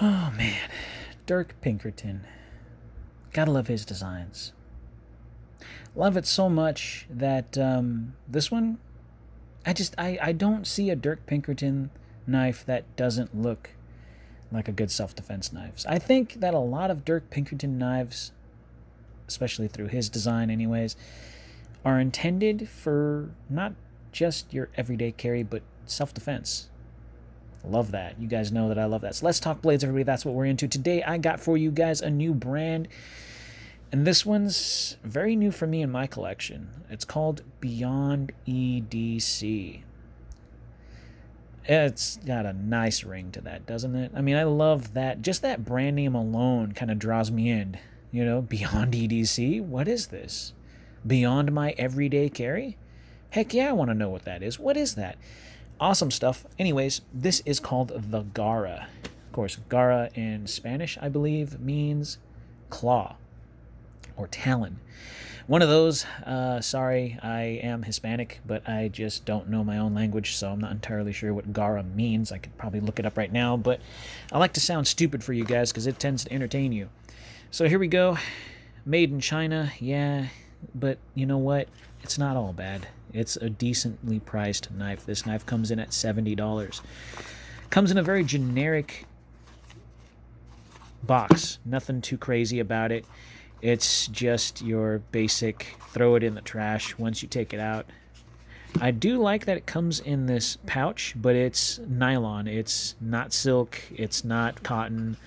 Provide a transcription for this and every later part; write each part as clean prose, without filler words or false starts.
Oh man, Dirk Pinkerton. Gotta love his designs. Love it so much that this one, I don't see a Dirk Pinkerton knife that doesn't look like a good self-defense knife. I think that a lot of Dirk Pinkerton knives, especially through his design anyways, are intended for not just your everyday carry, but self-defense. Love that. You guys know that I love that. So let's talk blades, everybody. That's what we're into. Today, I got for you guys a new brand, and this one's very new for me in my collection. It's called Byond EDC. It's got a nice ring to that, doesn't it? I mean, I love that. Just that brand name alone kind of draws me in. You know, Byond EDC? What is this? Beyond my everyday carry? Heck yeah, I want to know what that is. What is that? Awesome stuff. Anyways, this is called the Gara. Of course, Gara in Spanish, I believe, means claw or talon. One of those. Sorry, I am Hispanic, but I just don't know my own language, so I'm not entirely sure what Gara means. I could probably look it up right now, but I like to sound stupid for you guys because it tends to entertain you. So here we go. Made in China, yeah, but you know what? It's not all bad. It's a decently priced knife. This knife comes in at $70. Comes in a very generic box. Nothing too crazy about it. It's just your basic throw it in the trash once you take it out. I do like that it comes in this pouch, but it's nylon. It's not silk. It's not cotton.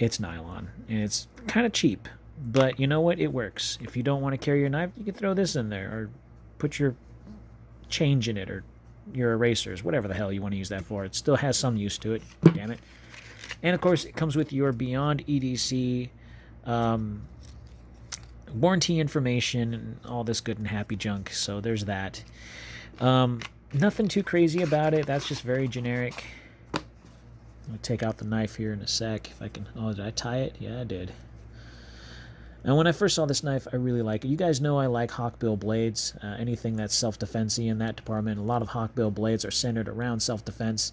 It's nylon. And it's kind of cheap. But you know what? It works. If you don't want to carry your knife, you can throw this in there or put your change in it or your erasers, whatever the hell you want to use that for. It still has some use to it. Damn it. And of course, it comes with your Byond EDC warranty information and all this good and happy junk. So there's that. Nothing too crazy about it. That's just very generic. I'll take out the knife here in a sec. If I can. Oh, did I tie it? Yeah, I did. And when I first saw this knife, I really like it. You guys know I like Hawkbill blades. Anything that's self-defense-y in that department. A lot of Hawkbill blades are centered around self-defense.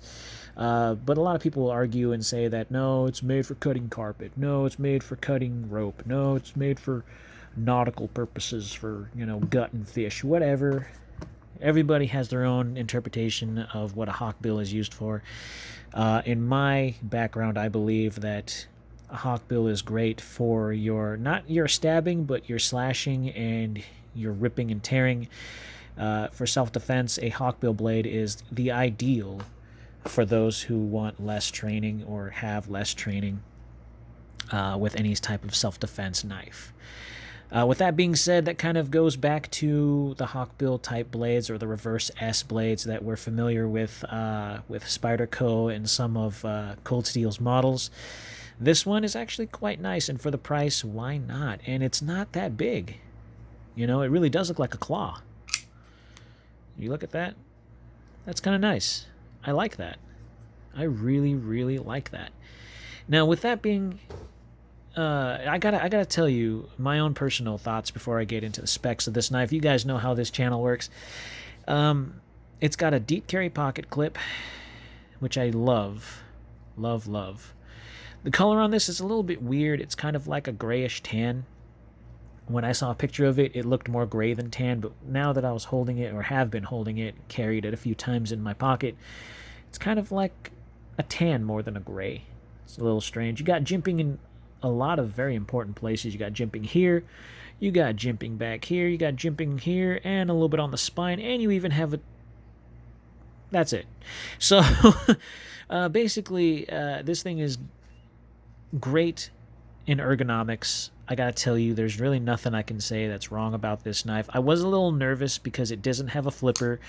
But a lot of people argue and say that, no, it's made for cutting carpet. No, it's made for cutting rope. No, it's made for nautical purposes, for, you know, gutting fish, whatever. Everybody has their own interpretation of what a Hawkbill is used for. In my background, I believe that a Hawkbill is great for your, not your stabbing, but your slashing and your ripping and tearing. For self-defense, a Hawkbill blade is the ideal for those who want less training or have less training with any type of self-defense knife. With that being said, that kind of goes back to the Hawkbill type blades or the reverse S blades that we're familiar with Spyderco and some of Cold Steel's models. This one is actually quite nice, and for the price, why not? And it's not that big. You know, it really does look like a claw. You look at that? That's kind of nice. I like that. I really, really like that. Now, with that being, I gotta tell you my own personal thoughts before I get into the specs of this knife. You guys know how this channel works. It's got a deep carry pocket clip, which I love, love, love. The color on this is a little bit weird. It's kind of like a grayish tan. When I saw a picture of it, it looked more gray than tan, but now that I was holding it, or have been holding it, carried it a few times in my pocket, it's kind of like a tan more than a gray. It's a little strange. You got jimping in a lot of very important places. You got jimping here, you got jimping back here, you got jimping here, and a little bit on the spine, and you even have a... That's it. So, basically, this thing is great in ergonomics. I gotta tell you, there's really nothing I can say that's wrong about this knife. I was a little nervous because it doesn't have a flipper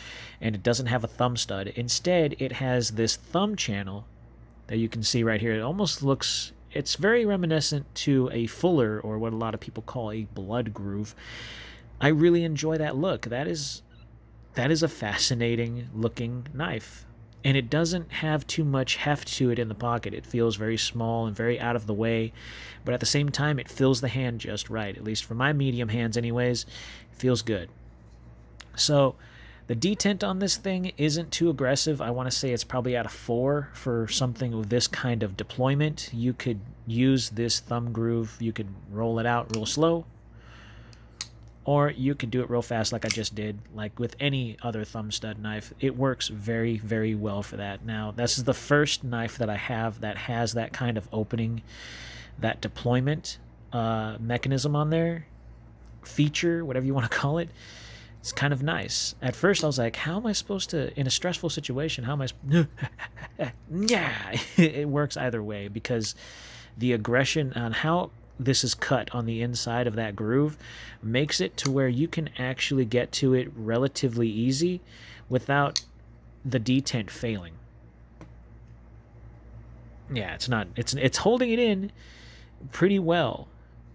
and it doesn't have a thumb stud. Instead, it has this thumb channel that you can see right here. It almost looks, it's very reminiscent to a fuller, or what a lot of people call a blood groove. I really enjoy that look. That is a fascinating looking knife. And it doesn't have too much heft to it in the pocket. It feels very small and very out of the way, but at the same time, it fills the hand just right. At least for my medium hands anyways, it feels good. So The detent on this thing isn't too aggressive. I want to say it's probably at a 4 for something with this kind of deployment. You could use this thumb groove. You could roll it out real slow, or you could do it real fast like I just did, like with any other thumb stud knife. It works very, very well for that. Now, this is the first knife that I have that has that kind of opening, that deployment mechanism on there, feature, whatever you want to call it. It's kind of nice. At first, I was like, how am I supposed to, in a stressful situation, how am I... Yeah, it works either way, because the aggression on how this is cut on the inside of that groove makes it to where you can actually get to it relatively easy without the detent failing. Yeah, it's holding it in pretty well,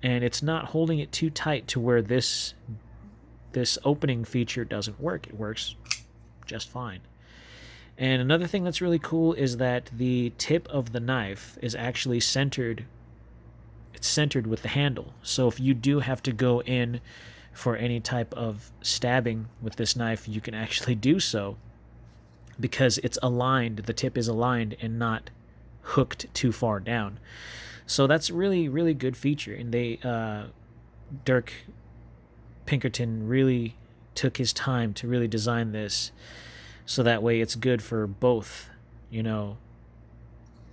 and it's not holding it too tight to where this opening feature doesn't work. It works just fine. And another thing that's really cool is that the tip of the knife is actually centered. It's centered with the handle. So if you do have to go in for any type of stabbing with this knife, you can actually do so, because it's aligned. The tip is aligned and not hooked too far down. So that's really, really good feature. And Dirk Pinkerton really took his time to really design this, so that way it's good for both. You know,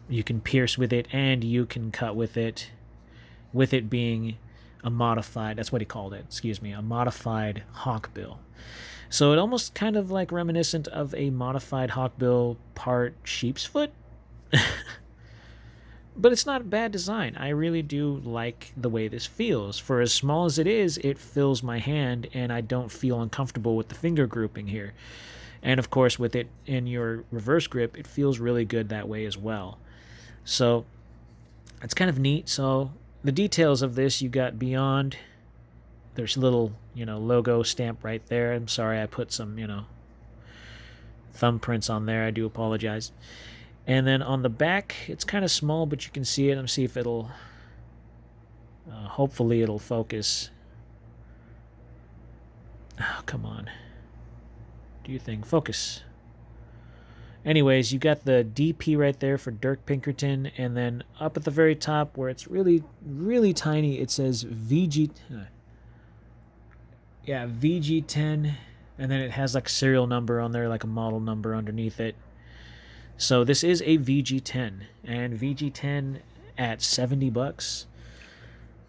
you can pierce with it and you can cut with it being a modified, that's what he called it, excuse me, a modified Hawkbill. So it almost kind of like reminiscent of a modified Hawkbill part sheep's foot. But it's not a bad design. I really do like the way this feels. For as small as it is, it fills my hand, and I don't feel uncomfortable with the finger grouping here. And of course, with it in your reverse grip, it feels really good that way as well. So it's kind of neat. So the details of this, you got Byond. There's a little, logo stamp right there. I'm sorry I put some, thumbprints on there. I do apologize. And then on the back, it's kind of small, but you can see it. Let me see if it'll, hopefully it'll focus. Oh, come on. Do you think? Focus. Anyways, you got the DP right there for Dirk Pinkerton, and then up at the very top where it's really, really tiny, it says VG10, and then it has like a serial number on there, like a model number underneath it. So this is a VG10, and VG10 at $70,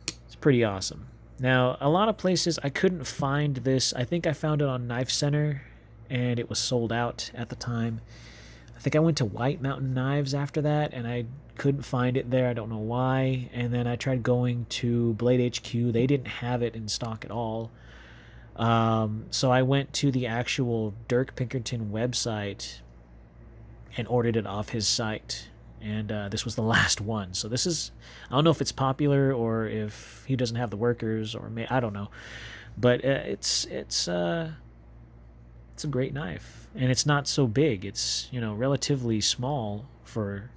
it's pretty awesome. Now, a lot of places I couldn't find this. I think I found it on Knife Center, and it was sold out at the time. I think I went to White Mountain Knives after that, and I couldn't find it there. I don't know why. And then I tried going to Blade HQ. They didn't have it in stock at all. So I went to the actual Dirk Pinkerton website and ordered it off his site. And this was the last one. So this is, I don't know if it's popular or if he doesn't have the workers, or I don't know. But it's a great knife, and it's not so big. It's relatively small for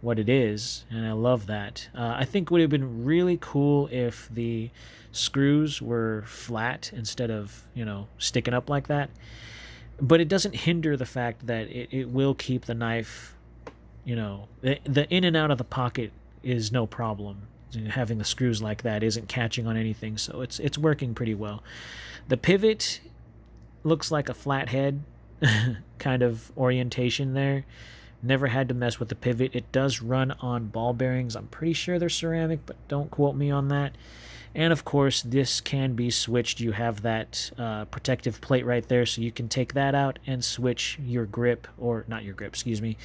what it is, and I love that. I think it would have been really cool if the screws were flat instead of sticking up like that. But it doesn't hinder the fact that it will keep the knife, the in and out of the pocket is no problem. Having the screws like that isn't catching on anything, so it's working pretty well. The pivot looks like a flathead kind of orientation there. Never had to mess with the pivot. It does run on ball bearings. I'm pretty sure they're ceramic, but don't quote me on that. And of course, this can be switched. You have that protective plate right there, so you can take that out and switch your grip, or not your grip, excuse me,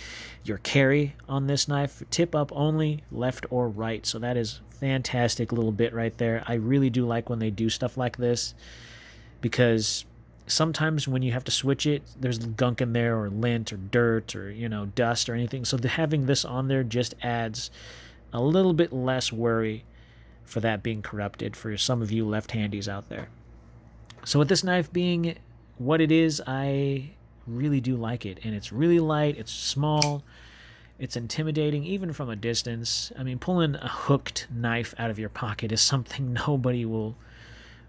your carry on this knife. Tip up only, left or right. So that is fantastic little bit right there. I really do like when they do stuff like this, because sometimes when you have to switch it, there's gunk in there, or lint, or dirt, or dust, or anything. So having this on there just adds a little bit less worry for that being corrupted for some of you left-handies out there. So with this knife being what it is, I really do like it. And it's really light, it's small, it's intimidating even from a distance. I mean, pulling a hooked knife out of your pocket is something nobody will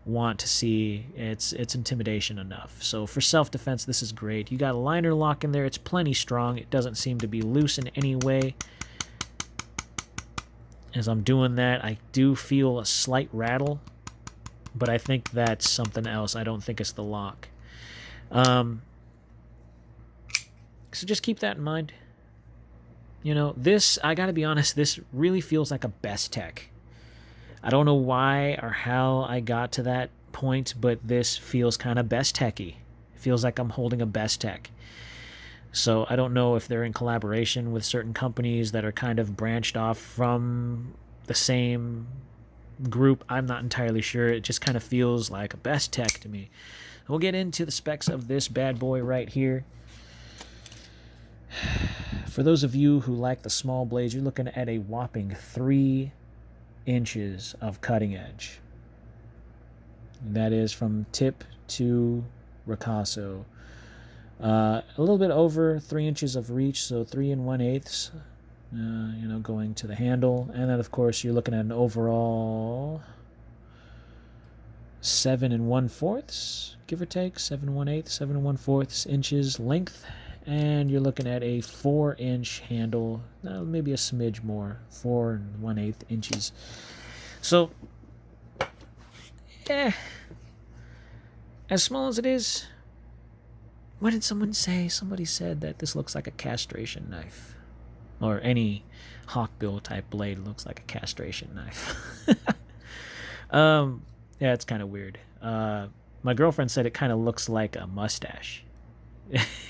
want to see. It's intimidation enough. So for self-defense, this is great. You got a liner lock in there. It's plenty strong. It doesn't seem to be loose in any way. As I'm doing that, I do feel a slight rattle, but I think that's something else. I don't think it's the lock. So just keep that in mind. You know, this, I gotta be honest, this really feels like a best tech. I don't know why or how I got to that point, but this feels kind of best techy. It feels like I'm holding a best tech. So I don't know if they're in collaboration with certain companies that are kind of branched off from the same group. I'm not entirely sure. It just kind of feels like a best tech to me. We'll get into the specs of this bad boy right here. For those of you who like the small blades, you're looking at a whopping 3 inches of cutting edge. That is from tip to ricasso. A little bit over 3 inches of reach, so 3 1/8, you know, going to the handle. And then, of course, you're looking at an overall 7 1/4, give or take, 7 1/8, 7 1/4 inches length. And you're looking at a 4-inch handle, maybe a smidge more, 4 1/8 inches. So, as small as it is, what did someone say? Somebody said that this looks like a castration knife. Or any Hawkbill type blade looks like a castration knife. Yeah, it's kind of weird. My girlfriend said it kind of looks like a mustache.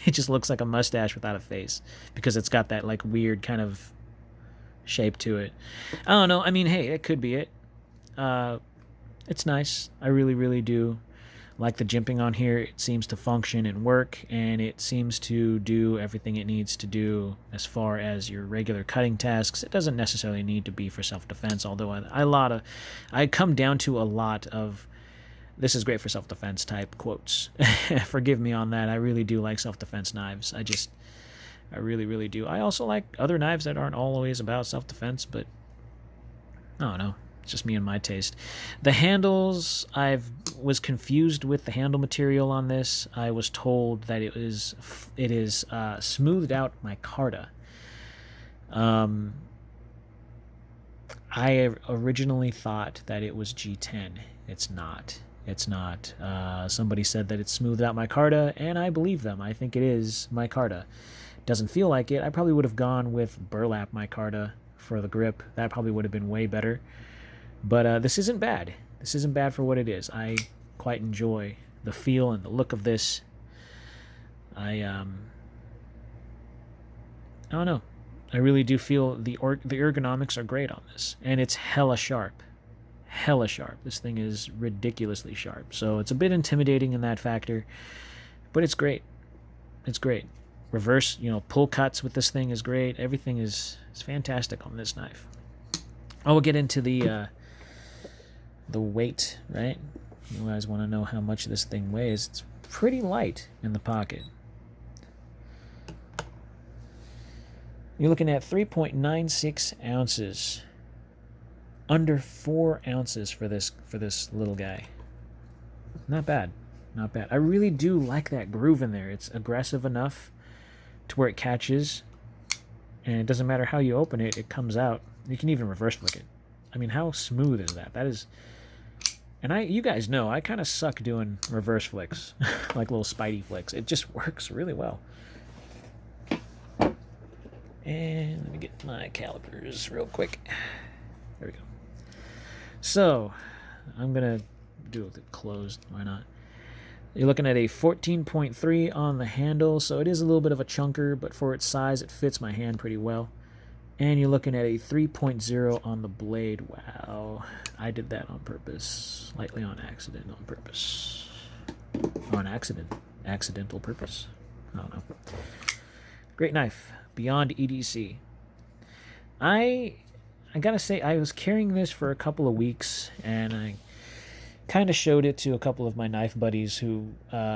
It just looks like a mustache without a face because it's got that like weird kind of shape to it. I don't know. I mean, hey, it could be it. It's nice. I really, really do like the jimping on here. It seems to function and work, and it seems to do everything it needs to do as far as your regular cutting tasks. It doesn't necessarily need to be for self-defense, although I come down to a lot of this is great for self-defense type quotes. Forgive me on that. I really do like self-defense knives. I really, really do. I also like other knives that aren't always about self-defense, but I don't know. It's just me and my taste. The handles, I was confused with the handle material on this. I was told that it is smoothed out micarta. I originally thought that it was G10. It's not. It's not. Somebody said that it's smoothed out micarta, and I believe them. I think it is micarta. Doesn't feel like it. I probably would have gone with burlap micarta for the grip. That probably would have been way better. But this isn't bad. This isn't bad for what it is. I quite enjoy the feel and the look of this. I don't know. I really do feel the ergonomics are great on this, and it's hella sharp. Hella sharp. This thing is ridiculously sharp. So it's a bit intimidating in that factor, but it's great. It's great. Reverse, pull cuts with this thing is great. Everything is fantastic on this knife. I will get into the weight, right? You guys want to know how much this thing weighs. It's pretty light in the pocket. You're looking at 3.96 ounces. Under 4 ounces for this little guy. Not bad. Not bad. I really do like that groove in there. It's aggressive enough to where it catches, and it doesn't matter how you open it, it comes out. You can even reverse flick it. I mean, how smooth is that? That is... And you guys know, I kind of suck doing reverse flicks, like little Spidey flicks. It just works really well. And let me get my calipers real quick. There we go. So, I'm going to do it closed. Why not? You're looking at a 14.3 on the handle, so it is a little bit of a chunker, but for its size, it fits my hand pretty well. And you're looking at a 3.0 on the blade. Wow. I did that on purpose. Slightly on accident, on purpose. On accident. Accidental purpose. I don't know. Great knife. Byond EDC. I gotta say, I was carrying this for a couple of weeks, and I kind of showed it to a couple of my knife buddies who,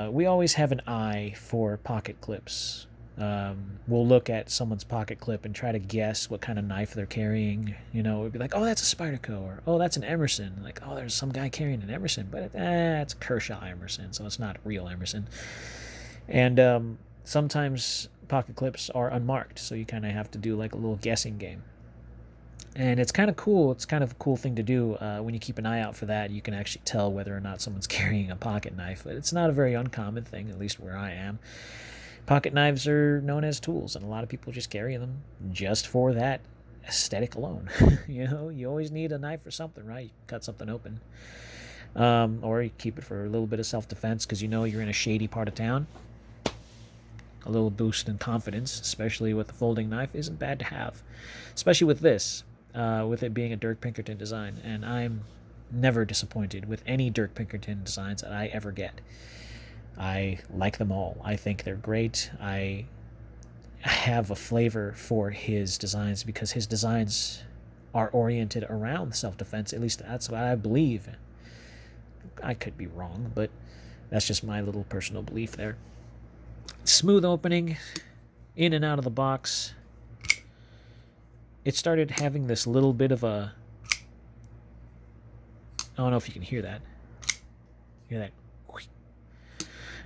we always have an eye for pocket clips. will look at someone's pocket clip and try to guess what kind of knife they're carrying. You know, it'd be like, oh, that's a Spyderco, or oh, that's an Emerson. Like, oh, there's some guy carrying an Emerson, but it's a Kershaw Emerson, so it's not a real Emerson. And sometimes pocket clips are unmarked, so you kind of have to do like a little guessing game. And it's kind of cool. It's kind of a cool thing to do. When you keep an eye out for that, you can actually tell whether or not someone's carrying a pocket knife. But it's not a very uncommon thing, at least where I am. Pocket knives are known as tools, and a lot of people just carry them just for that aesthetic alone. You know, you always need a knife for something, right? You cut something open. Or you keep it for a little bit of self-defense because you know you're in a shady part of town. A little boost in confidence, especially with the folding knife, isn't bad to have. Especially with this, with it being a Dirk Pinkerton design. And I'm never disappointed with any Dirk Pinkerton designs that I ever get. I like them all. I think they're great. I have a flavor for his designs because his designs are oriented around self-defense. At least that's what I believe. I could be wrong, but that's just my little personal belief there. Smooth opening, in and out of the box. It started having this little bit of a... I don't know if you can hear that. Hear that?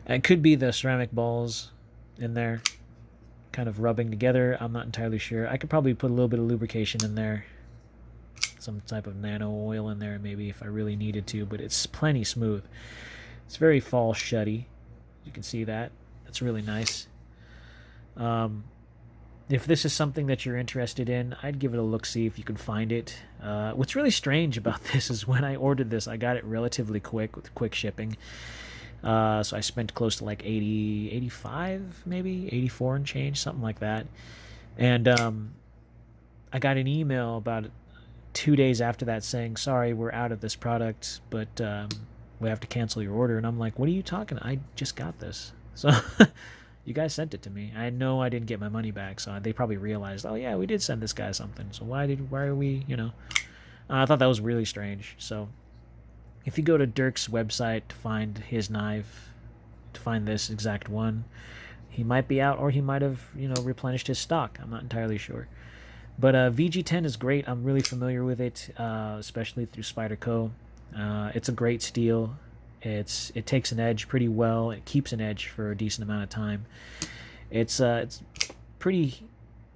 It could be the ceramic balls in there kind of rubbing together. I'm not entirely sure. I could probably put a little bit of lubrication in there. Some type of nano oil in there maybe if I really needed to, but it's plenty smooth. It's very fall shutty. You can see that. That's really nice. If this is something that you're interested in, I'd give it a look, see if you can find it. What's really strange about this is when I ordered this, I got it relatively quick with quick shipping. So I spent close to like 80, 85, maybe 84 and change, something like that. And I got an email about 2 days after that saying, sorry, we're out of this product, but we have to cancel your order. And I'm like, what are you talking? I just got this. So you guys sent it to me. I know I didn't get my money back, so they probably realized, oh yeah, we did send this guy something. So why are we, you know? I thought that was really strange. So if you go to Dirk's website to find his knife, to find this exact one, he might be out, or he might have, you know, replenished his stock. I'm not entirely sure. But VG10 is great. I'm really familiar with it, especially through Spyderco. It's a great steel. It takes an edge pretty well. It keeps an edge for a decent amount of time. It's pretty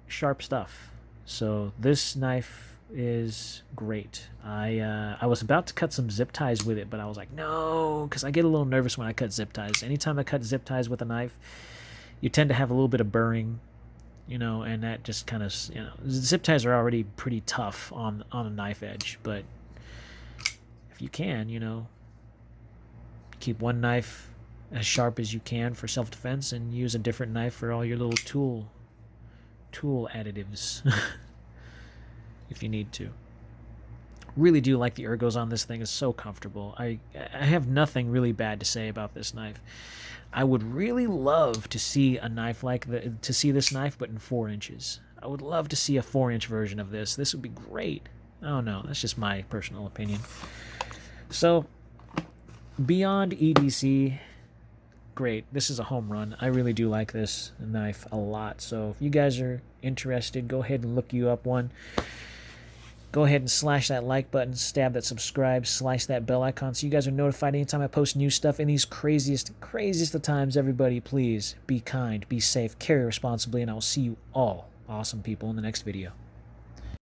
sharp stuff. So this knife is great. I was about to cut some zip ties with it, but I was like, no, because I get a little nervous when I cut zip ties. Anytime I cut zip ties with a knife, you tend to have a little bit of burring, you know, and that just kind of, you know, zip ties are already pretty tough on a knife edge, but if you can, you know, keep one knife as sharp as you can for self-defense and use a different knife for all your little tool additives if you need to. Really do like the ergos on this thing. It's so comfortable. I have nothing really bad to say about this knife. I would really love to see a knife like this knife, but in 4 inches. I would love to see a 4-inch version of this. This would be great. Oh no, that's just my personal opinion. So, Byond EDC, great. This is a home run. I really do like this knife a lot. So if you guys are interested, go ahead and look you up one. Go ahead and slash that like button, stab that subscribe, slice that bell icon so you guys are notified anytime I post new stuff in these craziest of times. Everybody, please be kind, be safe, carry responsibly, and I will see you all awesome people in the next video.